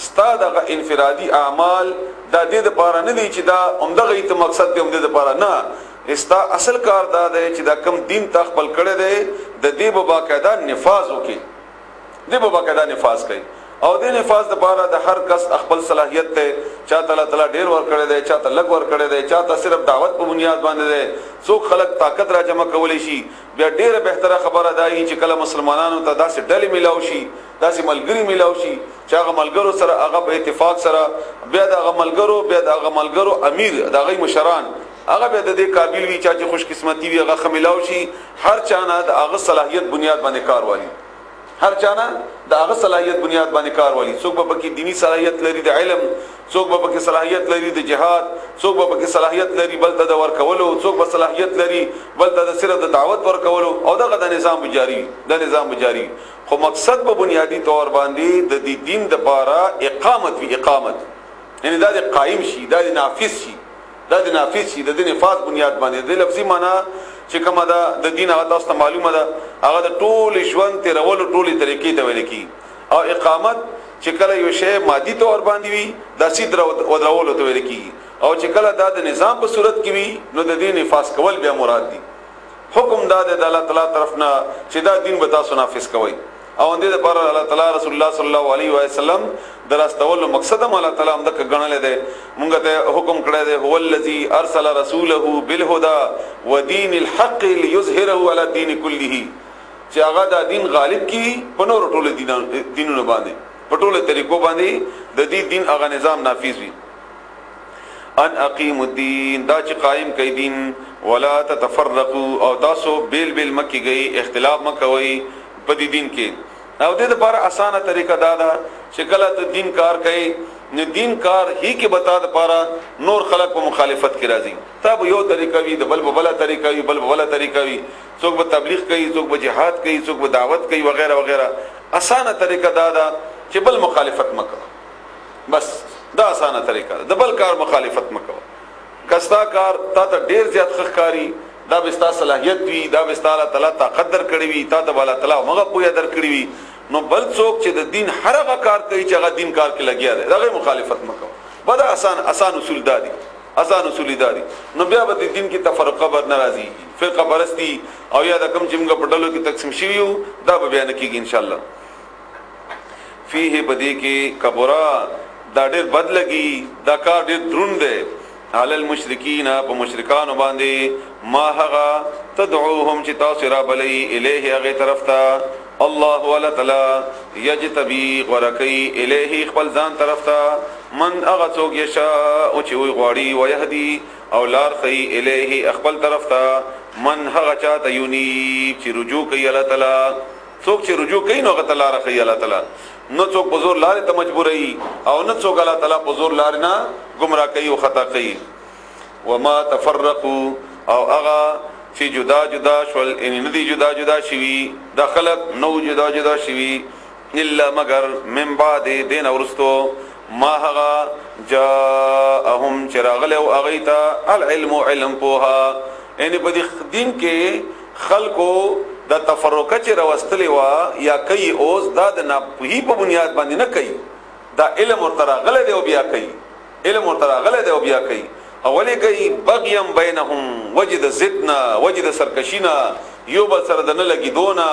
ستا دغه انفرادي اعمال دا دې لپاره نه دي چې دا عمدغه ایت مقصد دې عمده لپاره نه استا اصل کار دا دی چې دا کم دین تخپل کړي دی د دې په باقاعده نفاذ وکي دې په باقاعده نفاذ کوي او دې نفاذ لپاره د هر کس خپل صلاحیت ته چا تعالی ډیر ور کړی دی چا ته لګ ور کړی دی چا ته صرف دعوت په بنیاد باندې دی څوک خلق طاقت را جمع کولی شي بیا ډیره بهتره خبره ده چې کله مسلمانانو ته داسې ډلې ملاو شي داسې ملګری ملاو شي چې هغه ملګرو سره هغه په اتفاق سره بیا د هغه ملګرو امیر د هغه مشران هغه به د دې قابل وي چې خوش قسمتي وي هغه خملاو شي هر چانه د هغه صلاحیت بنیاد باندې کار والی هر چانه د هغه صلاحیت بنیاد باندې کار والی څوک به پکې دینی صلاحیت لري د علم څوک به پکې صلاحیت لري د جهاد څوک به پکې صلاحیت لري بل ته د ورکولو څوک به صلاحیت لري بل ته صرف د دعوت ورکولو او دغه د نظام بجاری خو مقصد په بنیادی طور باندې د دې دین د لپاره اقامت یعنی دا د قائم شي دا د نافذ شي د دې نفاذ بنیاد باندې د لفظي معنی چې کومه ده د دین هغه تاسو ته معلومه ده هغه د ټول ژوند تیرولو ټولې طریقې ته ویل کی او اقامت چې کله یو شی مادي تور باندې وي د سید ودرولو ته ویل کی او چې کله دا د نظام په صورت کې وي نو د دین نفاذ کول بیا مراد دي حکم دا د الله تعالی طرفنا چې دا دین به تاسو نافذ کوئ او اندې د پر الله تعالی رسول الله صلی الله علیه و سلم دراستول مقصد هم الله تعالی همدغه غنل دی مونږ ته حکم کړی دی هو الذی ارسل رسوله بالهدى ودین الحق ليظهره على الدين كله چې هغه دا دین غالب کی په نور ټول دینونو باندې په ټول طریقو باندې د دې دین هغه نظام نافذ وي ان اقیم الدین دا چې قائم کړي دین ولا تتفرقوا او تاسو بیل مکی گئی اختلاف مکوي په دې دین کې او دې لپاره اسانه طریقه دا ده چې کله ته دین کار کوي نو دین کار هی کې بتا د لپاره نور خلق په مخالفت کې راځي تب یو طریقه وي د بل طریقه وي بل طریقه وي څوک به تبلیغ کوي څوک به جهاد کوي څوک به دعوت کوي وغیرہ اسانه طریقه دا ده چې بل مخالفت مکو بس دا اسانه طریقه ده د بل کار مخالفت مکو کستا کار تا ته ډیر زیات خخکاری دا بستا صلاحیت وی دا بستا الله تعالی طاقت در کړی وی تا ته الله تعالی موږ پوهه در کړی وی نو بل څوک چې د دین هرغه کار کوي چې هغه دین کار کې لګیا دی دغه مخالفت مکو بدا اسان اصول دادي نو بیا به دین کې تفرقه بر ناراضي فرقه پرستی او یا د کم چې موږ په ډلو کې تقسیم شویو دا به بیان کیږي ان شاء الله فيه بدی کې کبرا دا ډېر بد لګي دا کار ډېر دروند دی علی المشرکین په مشرکان باندې ما هغه تدعوهم چې تاسو را بلئی الیه هغه طرف ته الله ولا تعالی یجتبی ورکی الیه خپل ځان طرف ته من هغه څوک یشا او چې وی غواړي ويهدی او لار خی الیه خپل طرف ته من هغه چاته یونی چې رجوع کوي الله تعالی څوک چې رجوع کوي نو هغه تعالی راخی الله تعالی نو څوک په زور لارې ته مجبوري او نو څوک الله تعالی په زور لارې نه گمراه کوي او خطا کوي وما تفرقوا او هغه چې جدا شول ان ندي جدا شوي د خلق نو جدا شوي الا مگر من بعد دین ورستو ما هغه جاءهم چراغله او اغیتا العلم علم پوها ان په دین کې خلقو دا تفرقه چې راوستلی وا یا کوي اوس دا د ناپوهي په بنیاد باندې نه کوي دا علم ورته غلط دی او بیا کوي اولی کوي بغیم بینهم وجد زدنا وجد سرکشینا یو بل سره د نه لګي دونا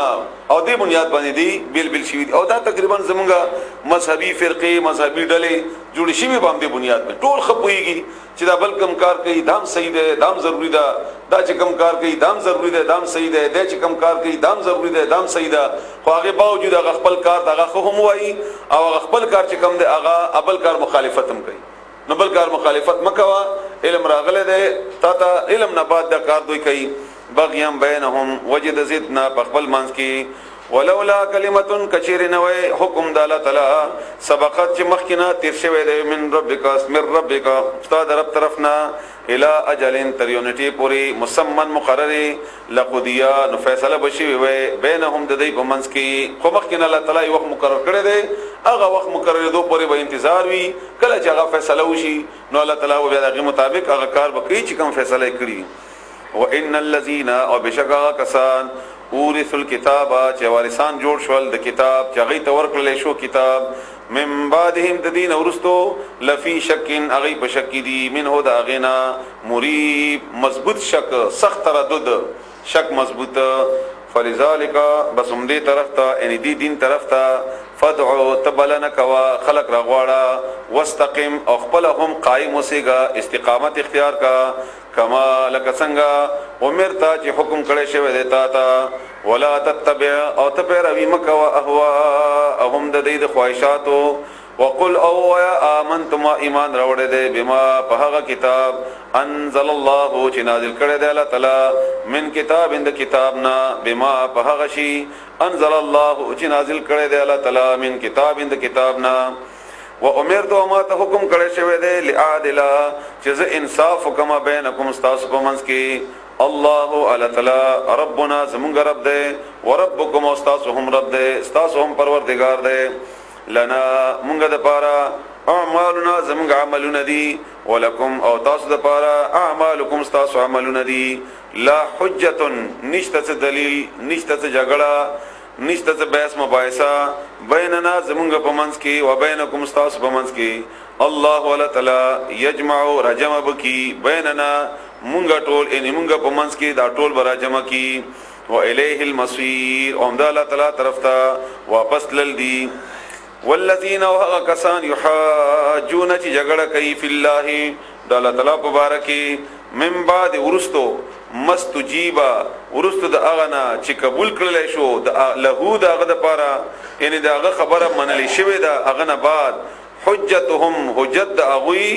او دې بنیاد باندې دی بل شي او دا تقریبا زمونږه مذهبي فرقه مذهبي ډلې جوړ شي باندې بنیاد په ټول خپويږي چې دا بل کم کار کوي دام صحیح ده دام ضروری ده دا چې کم کار کوي دام ضروری ده دام صحیح ده دا چې کم کار کوي دام ضروری ده دام صحیح ده خو هغه باوجود هغه خپل کار دغه خو هم وایي او هغه خپل کار چې کم ده هغه ابل کار مخالفت هم کوي نو بل کار مخالفت مکوا علم راغله ده تا ته علم نه بعد دا کار دوی کوي بغیم بینهم وجد زدنا خپل مانس کی ولولا کلمتون کچیر نوې حکم د الله تعالی سبقت چې مخکنا تیر شوی دی من ربک اسم ربک استاد رب طرفنا الى اجل تریونټی پوری مسمن مقرر لقضیا نو فیصله بشي وي بینهم د دې په منس کې خو مخکنا الله تعالی وخت مقرر کړی دی هغه وخت مقرر دو پوری به انتظار وي کله چې هغه فیصله وشي نو الله تعالی به دغه مطابق هغه کار وکړي چې کوم فیصله کړی وان الذين او بشکا کسان اورث الكتاب چې وارثان جوړ شول د کتاب چې غي تور کړل شو کتاب من بعدهم تدین ورستو لفی شکن اغی پشک دی منه دا غنا مریب مضبوط شک سخت تردد شک مضبوط فلذالک بس هم دې طرف ته ان دې دین طرف ته فدعو تبلنک وا خلق رغواړه واستقم او خپلهم قائم وسیګه استقامت اختیار کا کما لک څنګه امرتا چې حکم کړی شوی دی تا ته ولا تتبع او تپروي مکوا اهواهم د دې خواهشاتو وقل او يا امنتم ایمان راوړې دې بما په هغه کتاب انزل الله چې نازل کړی دی الله تعالی من کتاب اند کتابنا بما په هغه شی انزل الله چې نازل کړی دی الله تعالی من کتاب اند کتابنا و امرت ما ته حکم کړی شوی دی لعادل چې انصاف کما بینکم استاس په منځ کې الله الله تعالی ربنا زمونږ رب دی وربکم استاس هم رب دی استاس هم پروردگار دی لنا مونږ د پاره اعمالنا زمونږ عملونه دي ولکم او تاسو د پاره اعمالکم تاسو عملونه دي لا حجه نشته دلیل نشته جګړه نشته بحث مباحثه بیننا زمونږ په منځ کې و بینکم تاسو په منځ کې الله ولا تعالی یجمع رجم بکی بیننا مونږ ټول ان مونږ په منځ کې دا ټول براجم کی و الیه المصیر او د الله تعالی طرف ته واپس لل دي والذین وهکسان یحاجون چې جګړه کوي فی الله د الله تعالی مبارکی من بعد ورستو مستجیبا ورستو د اغنا چې قبول کړل شو د له د اغه د پاره یعنی د اغه خبره منلې شوی د اغه نه بعد حجتهم حجت د اغوی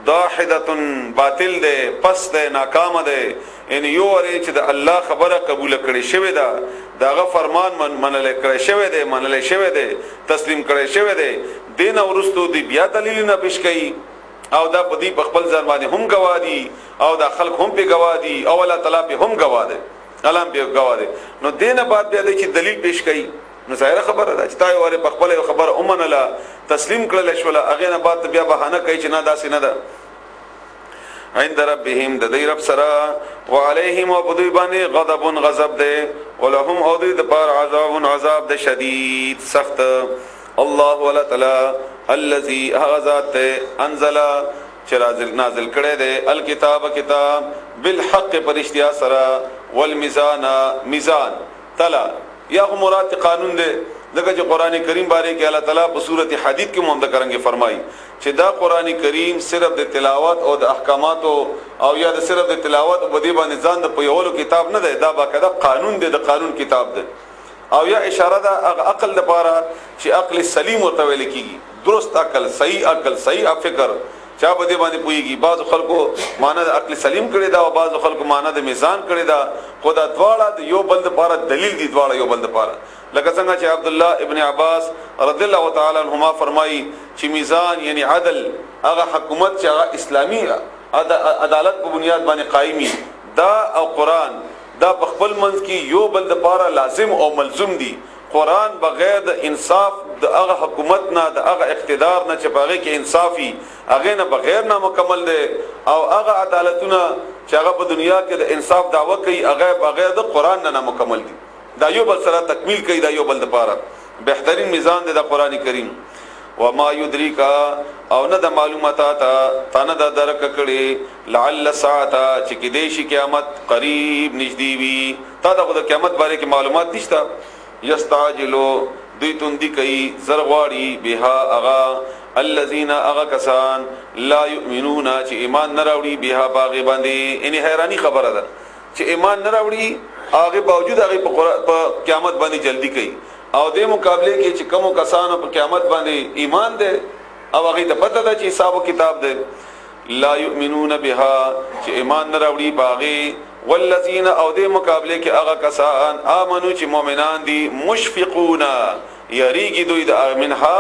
داحدة باطل ده پس ده ناکام ده ان یو ری چې د الله خبره قبول کړي شوی ده داغه فرمان منل کړي شوی ده منل شوی ده تسلیم کړي شوی ده دین ورستو دی بیا دلیل نه پیش کړي او دا په دې خپل ځان باندې هم گوادي او دا خلق هم په گوادي او الله تعالی په هم گواده الله په گواده نو دینه بعد بیا د چې دلیل پیش کړي نو ظاهر خبره ده چې تا یو په خپل خبره اومنه تسلیم کړل شو اغه نه بعد بیا بهانه کوي چې نه داسې نه ده عند ربهم د دې رب سره وعليهم وبدوی باندې غضب غضب ده ولهم او دې د پار عذاب ده شدید سخت الله ولا تعالی الذي غزات انزل چرازل نازل کړي ده الکتاب کتاب بالحق پرشتیا سره والميزان میزان تلا یا مراد قانون ده لکه چې قران کریم باره کې الله تعالی په سورته حدید کې مونږ کرانګي فرمایي چې دا قران کریم صرف د تلاوت او د احکامات او یا د صرف د تلاوت او د باندې ځان د پیولو کتاب نه ده دا باقاعده قانون دی د قانون کتاب ده او یا اشاره ده عقل د پاره چې عقل سلیم او تویل کیږي درست عقل صحیح فکر چا به دې باندې پويږي بعض خلکو معنی د عقل سلیم کړي دا او بعض خلکو معنی د میزان کړي دا خدا دواړه د یو بل د پاره دلیل دي دواړه یو بل د پاره لکه څنګه چې عبد الله ابن عباس رضی الله تعالی عنهما فرمایي چې میزان یعنی عدل هغه حکومت چې هغه اسلامي عدالت په بنیاد باندې قائمي دا او قران دا په خپل منځ کې یو بل د پاره لازم او ملزم دي قران بغیر د انصاف د هغه حکومت نه د هغه اقتدار نه چې باغې کې انصافي هغه نه بغیر نه مکمل دي او هغه عدالتونه چې هغه په دنیا کې د انصاف دعوه کوي هغه بغیر د قران نه مکمل دي دا یو بل سره تکمیل کوي دا یو بل د پاره بهترین میزان دی د قران کریم وما يدريك او نه د معلوماتات تنه د درک کړي لعل ساعه چې کې دیشي قیامت قریب نږدې وي تا د قیامت باره کې معلومات نشته یستعجلوا دوی تندی کوي زرغواړي بها اغا الذين اغا کسان لا يؤمنون چې ایمان نه راوړي بها باغ باندې ان حیرانی خبره ده چې ایمان نه راوړي هغه باوجود هغه په قیامت باندې جلدی کوي او د مقابله کې چې کوم کسانو په قیامت باندې ایمان ده او هغه ته پته ده چې حساب او کتاب ده لا يؤمنون بها چې ایمان نه راوړي باغ والذین او د مقابله کې هغه کسان امنو چې مؤمنان دي مشفقون یریږي دوی د منها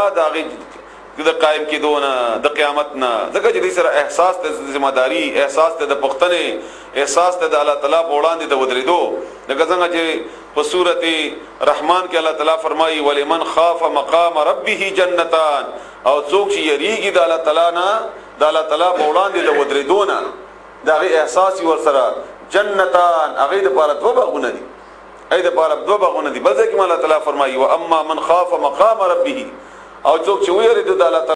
د قائم کې دونه د قیامت نه ځکه چې دې سره احساس د ذمہ داری احساس د پښتنه احساس د الله تعالی په وړاندې د ودرېدو لکه څنګه چې په سورته رحمان کې الله تعالی فرمایي ولمن خاف مقام ربه جنتان او څوک چې یریږي د الله تعالی نه د الله تعالی په وړاندې د ودرېدو نه دا احساس ور سره جنتان هغه د پاره دوه باغونه دي اې د پاره دوه باغونه دي بل ځکه الله تعالی فرمایي و اما من خاف مقام ربه او څوک چې ویری د الله